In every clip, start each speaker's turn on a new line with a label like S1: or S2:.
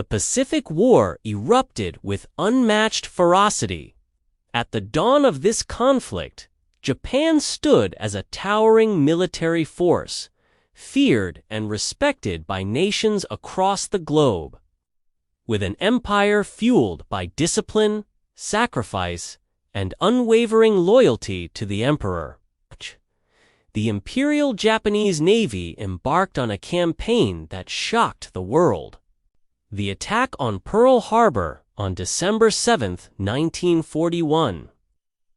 S1: The Pacific War erupted with unmatched ferocity. At the dawn of this conflict, Japan stood as a towering military force, feared and respected by nations across the globe. With an empire fueled by discipline, sacrifice, and unwavering loyalty to the emperor, the Imperial Japanese Navy embarked on a campaign that shocked the world. The attack on Pearl Harbor on December 7, 1941,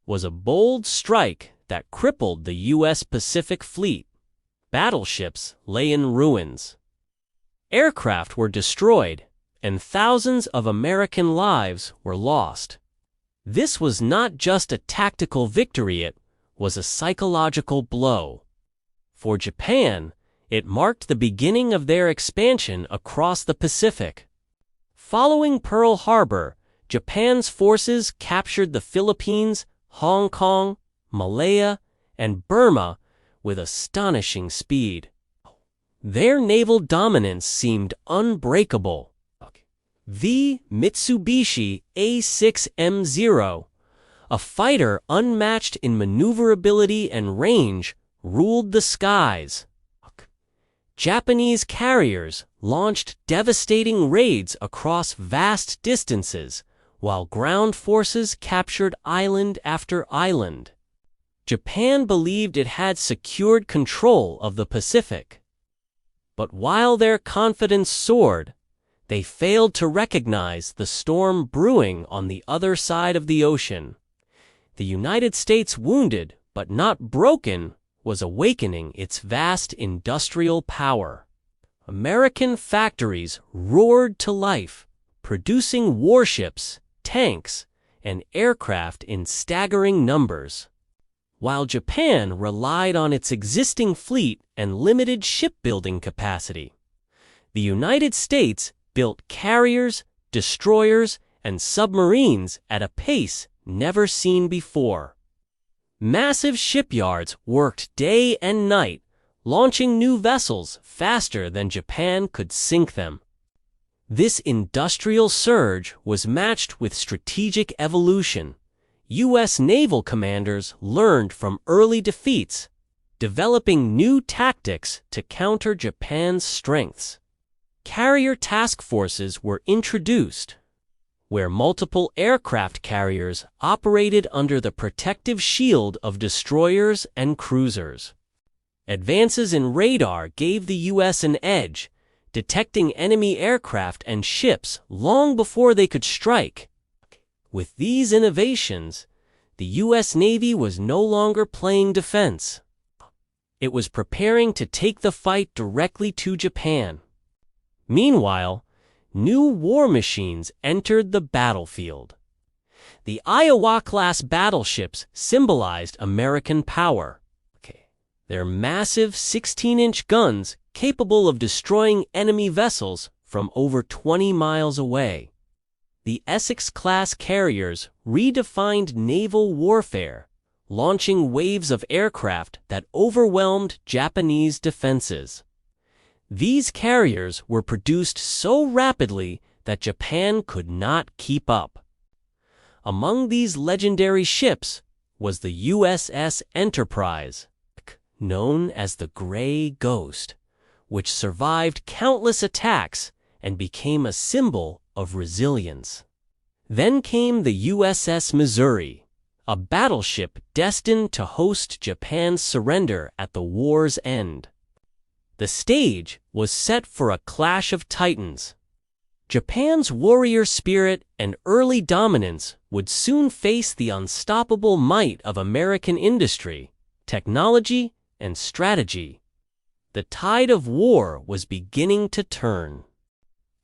S1: was a bold strike that crippled the U.S. Pacific Fleet. Battleships lay in ruins. Aircraft were destroyed, and thousands of American lives were lost. This was not just a tactical victory, it was a psychological blow. For Japan, it marked the beginning of their expansion across the Pacific. Following Pearl Harbor, Japan's forces captured the Philippines, Hong Kong, Malaya, and Burma with astonishing speed. Their naval dominance seemed unbreakable. The Mitsubishi A6M0, a fighter unmatched in maneuverability and range, ruled the skies. Japanese carriers launched devastating raids across vast distances, while ground forces captured island after island. Japan believed it had secured control of the Pacific. But while their confidence soared, they failed to recognize the storm brewing on the other side of the ocean. The United States, wounded but not broken, was awakening its vast industrial power. American factories roared to life, producing warships, tanks, and aircraft in staggering numbers. While Japan relied on its existing fleet and limited shipbuilding capacity, the United States built carriers, destroyers, and submarines at a pace never seen before. Massive shipyards worked day and night, launching new vessels faster than Japan could sink them. This industrial surge was matched with strategic evolution. U.S. naval commanders learned from early defeats, developing new tactics to counter Japan's strengths. Carrier task forces were introduced, where multiple aircraft carriers operated under the protective shield of destroyers and cruisers. Advances in radar gave the U.S. an edge, detecting enemy aircraft and ships long before they could strike. With these innovations, the U.S. Navy was no longer playing defense. It was preparing to take the fight directly to Japan. Meanwhile, new war machines entered the battlefield. The Iowa-class battleships symbolized American power. Their massive 16-inch guns capable of destroying enemy vessels from over 20 miles away. The Essex-class carriers redefined naval warfare, launching waves of aircraft that overwhelmed Japanese defenses. These carriers were produced so rapidly that Japan could not keep up. Among these legendary ships was the USS Enterprise, known as the Gray Ghost, which survived countless attacks and became a symbol of resilience. Then came the USS Missouri, a battleship destined to host Japan's surrender at the war's end. The stage was set for a clash of titans. Japan's warrior spirit and early dominance would soon face the unstoppable might of American industry, technology, and strategy. The tide of war was beginning to turn.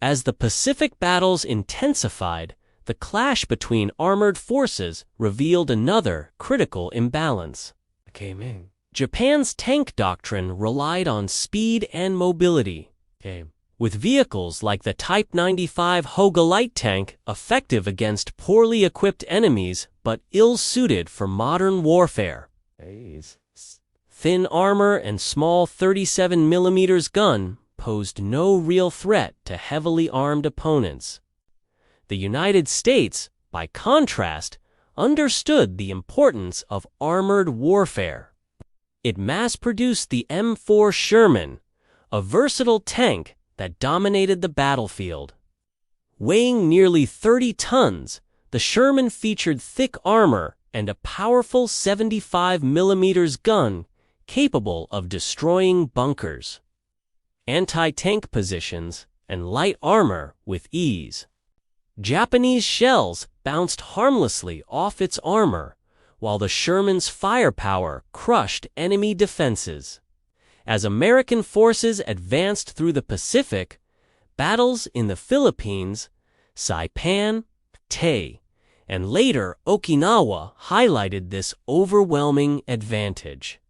S1: As the Pacific battles intensified, the clash between armored forces revealed another critical imbalance. Japan's tank doctrine relied on speed and mobility, with vehicles like the Type 95 Hoga light tank effective against poorly equipped enemies but ill-suited for modern warfare. Thin armor and small 37mm gun posed no real threat to heavily armed opponents. The United States, by contrast, understood the importance of armored warfare. It mass-produced the M4 Sherman, a versatile tank that dominated the battlefield. Weighing nearly 30 tons, the Sherman featured thick armor and a powerful 75mm gun capable of destroying bunkers, anti-tank positions, and light armor with ease. Japanese shells bounced harmlessly off its armor, while the Sherman's firepower crushed enemy defenses. As American forces advanced through the Pacific, battles in the Philippines, Saipan, Tay, and later Okinawa highlighted this overwhelming advantage.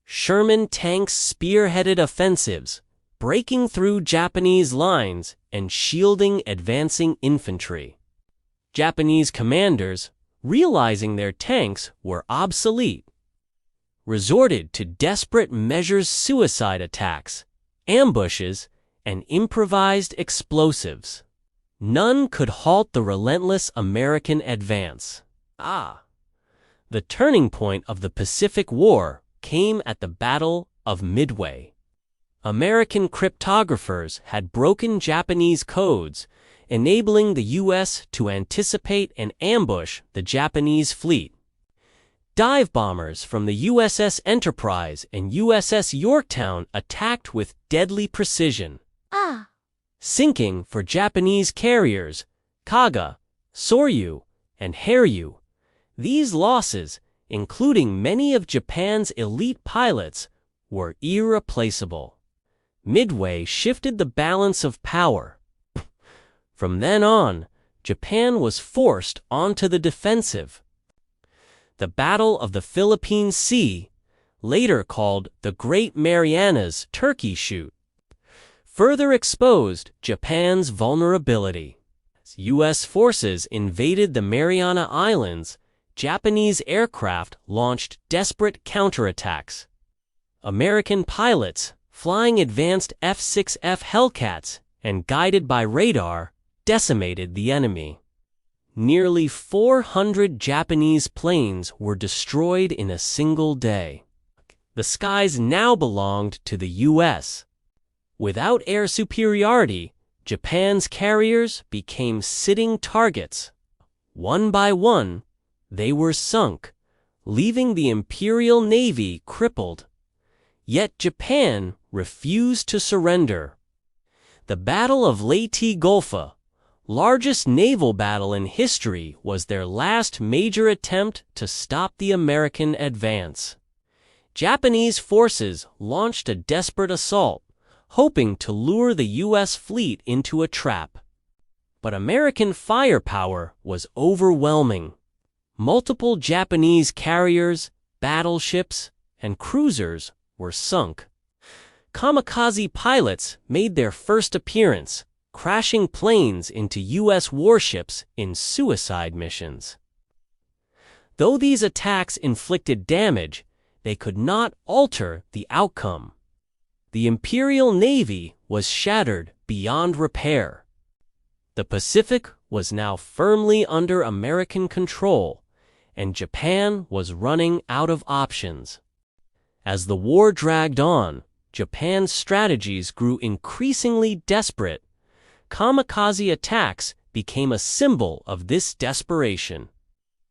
S1: Sherman tanks spearheaded offensives, breaking through Japanese lines and shielding advancing infantry. Japanese commanders, realizing their tanks were obsolete, resorted to desperate measures: suicide attacks, ambushes, and improvised explosives. None could halt the relentless American advance. The turning point of the Pacific War came at the Battle of Midway. American cryptographers had broken Japanese codes, enabling the U.S. to anticipate and ambush the Japanese fleet. Dive bombers from the USS Enterprise and USS Yorktown attacked with deadly precision, sinking for Japanese carriers Kaga, Soryu, and Haryu. These losses, including many of Japan's elite pilots, were irreplaceable. Midway shifted the balance of power. From then on, Japan was forced onto the defensive. The Battle of the Philippine Sea, later called the Great Marianas Turkey Shoot, further exposed Japan's vulnerability. As U.S. forces invaded the Mariana Islands, Japanese aircraft launched desperate counterattacks. American pilots, flying advanced F-6F Hellcats and guided by radar, decimated the enemy. Nearly 400 Japanese planes were destroyed in a single day. The skies now belonged to the U.S. Without air superiority, Japan's carriers became sitting targets. One by one, they were sunk, leaving the Imperial Navy crippled. Yet Japan refused to surrender. The Battle of Leyte Gulfa, largest naval battle in history, was their last major attempt to stop the American advance. Japanese forces launched a desperate assault, hoping to lure the U.S. fleet into a trap. But American firepower was overwhelming. Multiple Japanese carriers, battleships, and cruisers were sunk. Kamikaze pilots made their first appearance, crashing planes into U.S. warships in suicide missions. Though these attacks inflicted damage, they could not alter the outcome. The Imperial Navy was shattered beyond repair. The Pacific was now firmly under American control, and Japan was running out of options. As the war dragged on, Japan's strategies grew increasingly desperate. Kamikaze attacks became a symbol of this desperation.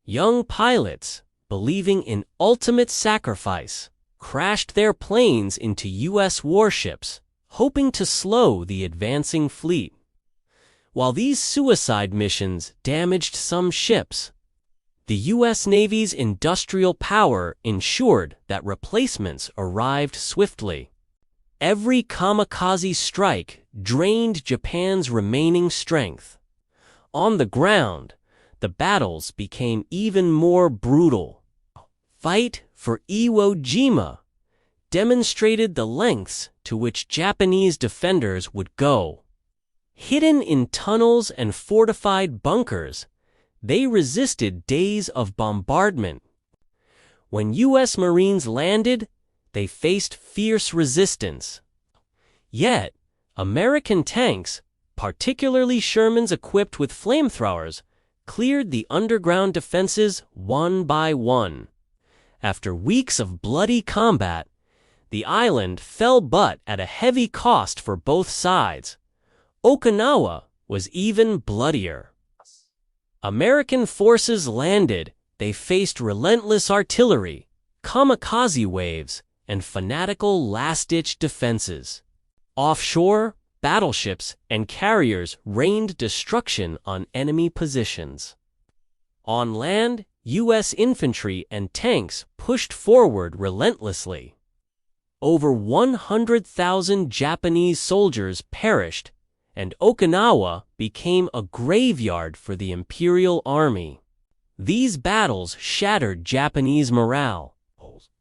S1: Young pilots, believing in ultimate sacrifice, crashed their planes into U.S. warships, hoping to slow the advancing fleet. While these suicide missions damaged some ships, the U.S. Navy's industrial power ensured that replacements arrived swiftly. Every kamikaze strike drained Japan's remaining strength. On the ground, the battles became even more brutal. Fight for Iwo Jima demonstrated the lengths to which Japanese defenders would go. Hidden in tunnels and fortified bunkers, they resisted days of bombardment. When U.S. Marines landed, they faced fierce resistance. Yet, American tanks, particularly Shermans equipped with flamethrowers, cleared the underground defenses one by one. After weeks of bloody combat, the island fell but at a heavy cost for both sides. Okinawa was even bloodier. American forces landed. They faced relentless artillery, kamikaze waves, and fanatical last-ditch defenses. Offshore, battleships and carriers rained destruction on enemy positions. On land, U.S. infantry and tanks pushed forward relentlessly. Over 100,000 Japanese soldiers perished, and Okinawa became a graveyard for the Imperial Army. These battles shattered Japanese morale.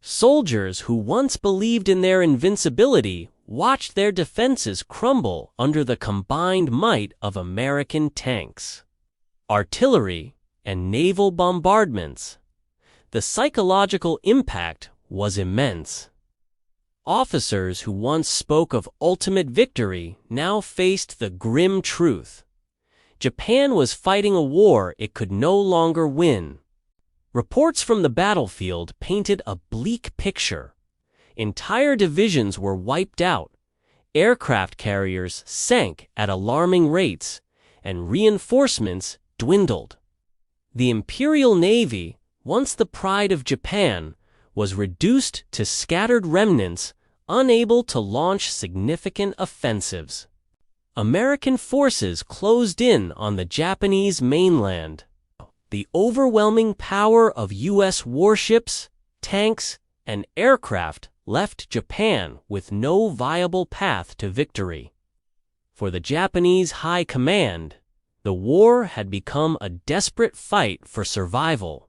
S1: Soldiers who once believed in their invincibility watched their defenses crumble under the combined might of American tanks, artillery, and naval bombardments. The psychological impact was immense. Officers who once spoke of ultimate victory now faced the grim truth. Japan was fighting a war it could no longer win. Reports from the battlefield painted a bleak picture. Entire divisions were wiped out, aircraft carriers sank at alarming rates, and reinforcements dwindled. The Imperial Navy, once the pride of Japan, was reduced to scattered remnants, unable to launch significant offensives. American forces closed in on the Japanese mainland. The overwhelming power of U.S. warships, tanks, and aircraft left Japan with no viable path to victory. For the Japanese High Command, the war had become a desperate fight for survival.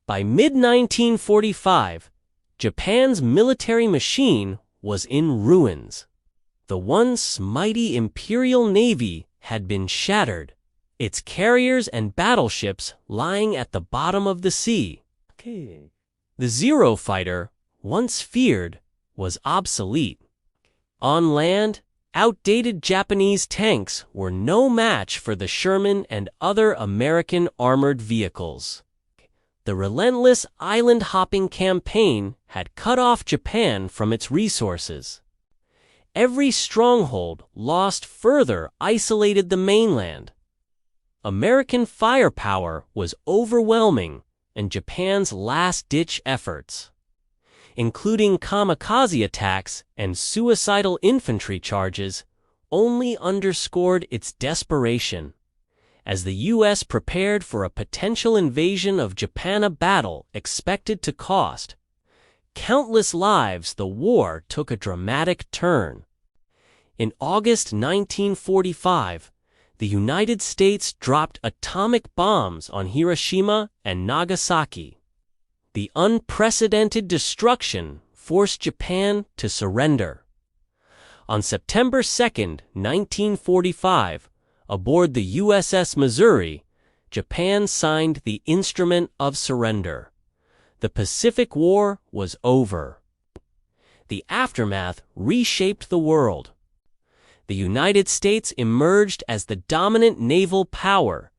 S1: By mid-1945, Japan's military machine was in ruins. The once mighty Imperial Navy had been shattered, its carriers and battleships lying at the bottom of the sea. The Zero fighter, once feared, was obsolete. On land, outdated Japanese tanks were no match for the Sherman and other American armored vehicles. The relentless island-hopping campaign had cut off Japan from its resources. Every stronghold lost further isolated the mainland. American firepower was overwhelming, and Japan's last-ditch efforts, including kamikaze attacks and suicidal infantry charges, only underscored its desperation. As the U.S. prepared for a potential invasion of Japan, a battle expected to cost countless lives, the war took a dramatic turn. In August 1945, the United States dropped atomic bombs on Hiroshima and Nagasaki. The unprecedented destruction forced Japan to surrender. On September 2, 1945, aboard the USS Missouri, Japan signed the Instrument of Surrender. The Pacific War was over. The aftermath reshaped the world. The United States emerged as the dominant naval power,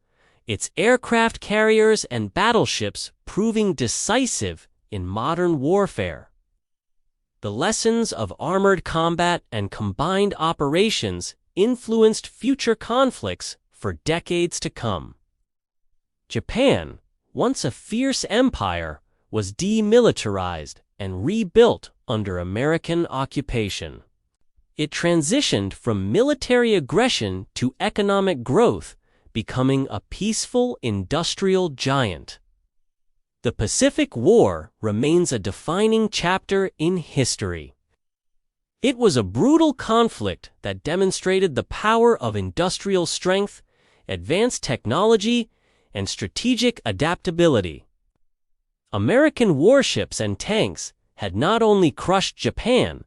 S1: its aircraft carriers and battleships proving decisive in modern warfare. The lessons of armored combat and combined operations influenced future conflicts for decades to come. Japan, once a fierce empire, was demilitarized and rebuilt under American occupation. It transitioned from military aggression to economic growth, becoming a peaceful industrial giant. The Pacific War remains a defining chapter in history. It was a brutal conflict that demonstrated the power of industrial strength, advanced technology, and strategic adaptability. American warships and tanks had not only crushed Japan,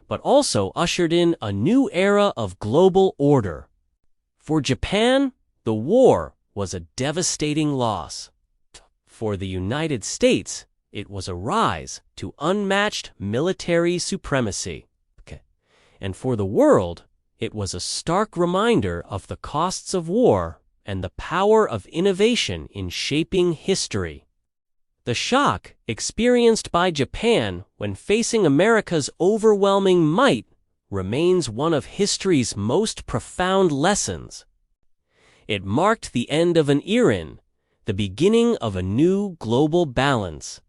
S1: but also ushered in a new era of global order. For Japan, the war was a devastating loss. For the United States, it was a rise to unmatched military supremacy. And for the world, it was a stark reminder of the costs of war and the power of innovation in shaping history. The shock experienced by Japan when facing America's overwhelming might remains one of history's most profound lessons. It marked the end of an era, the beginning of a new global balance.